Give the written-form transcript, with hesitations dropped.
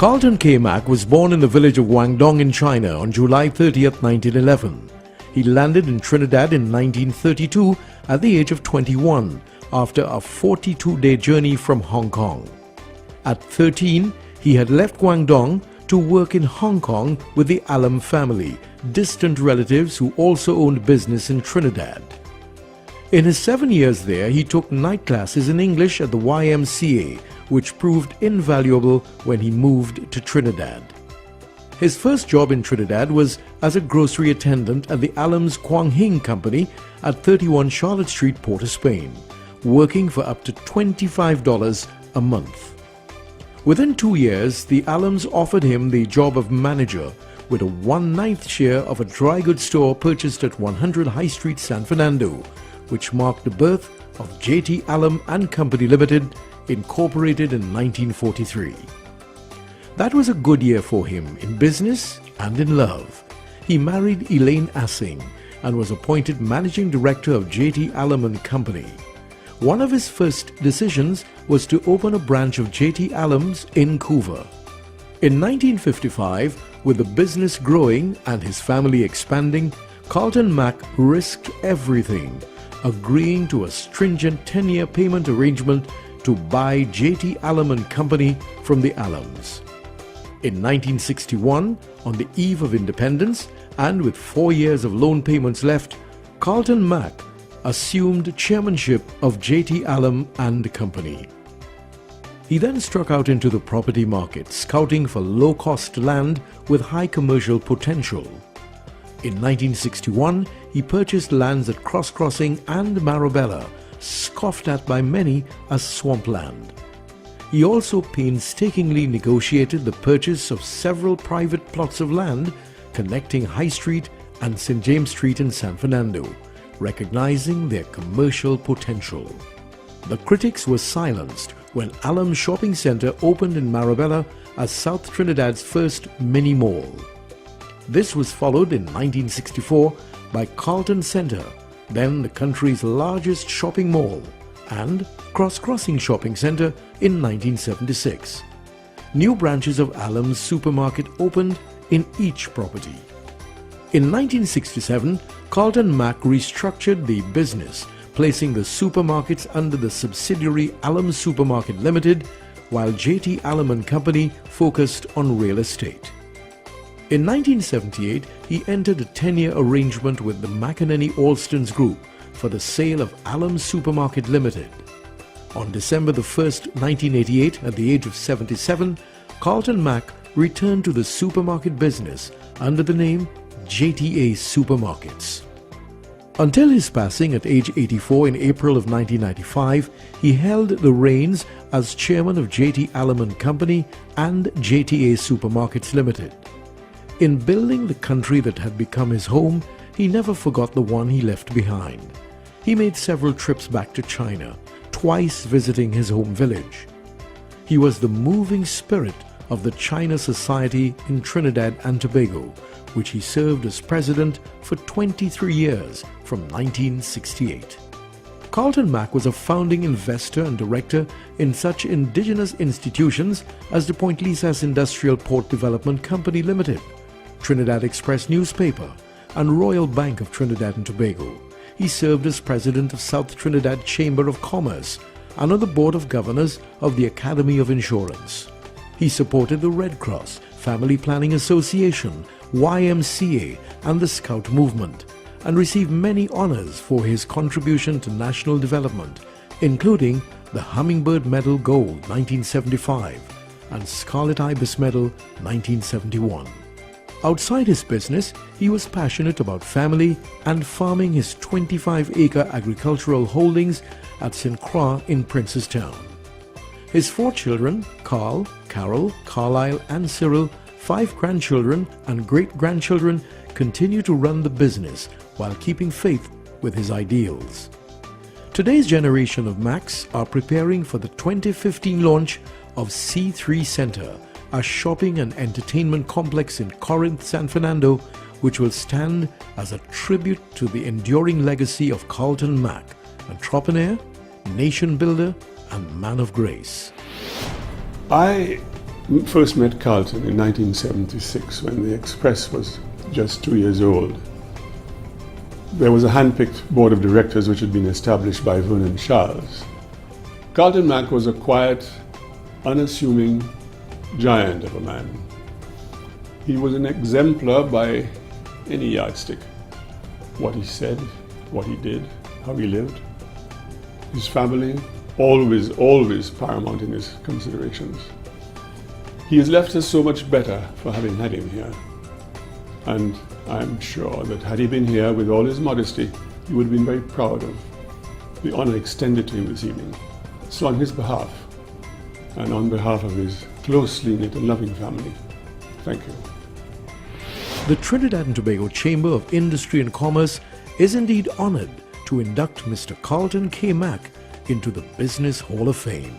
Carlton K. Mack was born in the village of Guangdong in China on July 30th, 1911. He landed in Trinidad in 1932 at the age of 21 after a 42-day journey from Hong Kong. At 13, he had left Guangdong to work in Hong Kong with the Alum family, distant relatives who also owned business in Trinidad. In his 7 years there, he took night classes in English at the YMCA, which proved invaluable when he moved to Trinidad. His first job in Trinidad was as a grocery attendant at the Alum's Quang Hing Company at 31 Charlotte Street, Port of Spain, working for up to $25 a month. Within 2 years, the Alums offered him the job of manager with a 1/9 share of a dry goods store purchased at 100 High Street, San Fernando, which marked the birth of J.T. Alum and Company Limited, incorporated in 1943. That was a good year for him in business and in love. He married Elaine Assing and was appointed managing director of J.T. Alum and Company. One of his first decisions was to open a branch of J.T. Alum's in Couva. In 1955, with the business growing and his family expanding, Carlton Mack risked everything, agreeing to a stringent 10-year payment arrangement to buy J.T. Alum and Company from the Alums. In 1961, on the eve of independence and with 4 years of loan payments left, Carlton Mack assumed chairmanship of J.T. Alum and Company. He then struck out into the property market, scouting for low-cost land with high commercial potential. In 1961, he purchased lands at Cross Crossing and Marabella, scoffed at by many as swampland. He also painstakingly negotiated the purchase of several private plots of land connecting High Street and St. James Street in San Fernando, recognizing their commercial potential. The critics were silenced when Alum Shopping Centre opened in Marabella as South Trinidad's first mini-mall. This was followed in 1964 by Carlton Centre, then the country's largest shopping mall, and Cross Crossing Shopping Centre in 1976. New branches of Alum's supermarket opened in each property. In 1967, Carlton Mack restructured the business, placing the supermarkets under the subsidiary Alum Supermarket Limited, while J.T. Alum and Company focused on real estate. In 1978, he entered a 10-year arrangement with the McEnany Alstons Group for the sale of Alum Supermarket Limited. On December 1, 1988, at the age of 77, Carlton Mack returned to the supermarket business under the name JTA Supermarkets. Until his passing at age 84 in April of 1995, he held the reins as chairman of J.T. Alum and Company and JTA Supermarkets Limited. In building the country that had become his home, he never forgot the one he left behind. He made several trips back to China, twice visiting his home village. He was the moving spirit of the China Society in Trinidad and Tobago, which he served as president for 23 years from 1968. Carlton Mack was a founding investor and director in such indigenous institutions as the Point Lisas Industrial Port Development Company Limited, Trinidad Express Newspaper, and Royal Bank of Trinidad and Tobago. He served as president of South Trinidad Chamber of Commerce and on the board of governors of the Academy of Insurance. He supported the Red Cross, Family Planning Association, YMCA, and the Scout Movement, and received many honors for his contribution to national development, including the Hummingbird Medal Gold 1975 and Scarlet Ibis Medal 1971. Outside his business, he was passionate about family and farming his 25-acre agricultural holdings at St. Croix in Princestown. His 4 children, Carl, Carol, Carlisle, and Cyril, 5 grandchildren and great-grandchildren, continue to run the business while keeping faith with his ideals. Today's generation of Macks are preparing for the 2015 launch of C3 Center, a shopping and entertainment complex in Corinth, San Fernando, which will stand as a tribute to the enduring legacy of Carlton Mack, entrepreneur, nation builder, and man of grace. I first met Carlton in 1976 when the Express was just 2 years old. There was a hand-picked board of directors which had been established by Vernon Charles. Carlton Mack was a quiet, unassuming giant of a man. He was an exemplar by any yardstick. What he said, what he did, how he lived. His family, always paramount in his considerations. He has left us so much better for having had him here. And I'm sure that had he been here with all his modesty, he would have been very proud of the honor extended to him this evening. So on his behalf, and on behalf of his closely knit and loving family, thank you. The Trinidad and Tobago Chamber of Industry and Commerce is indeed honored to induct Mr. Carlton K. Mack into the Business Hall of Fame.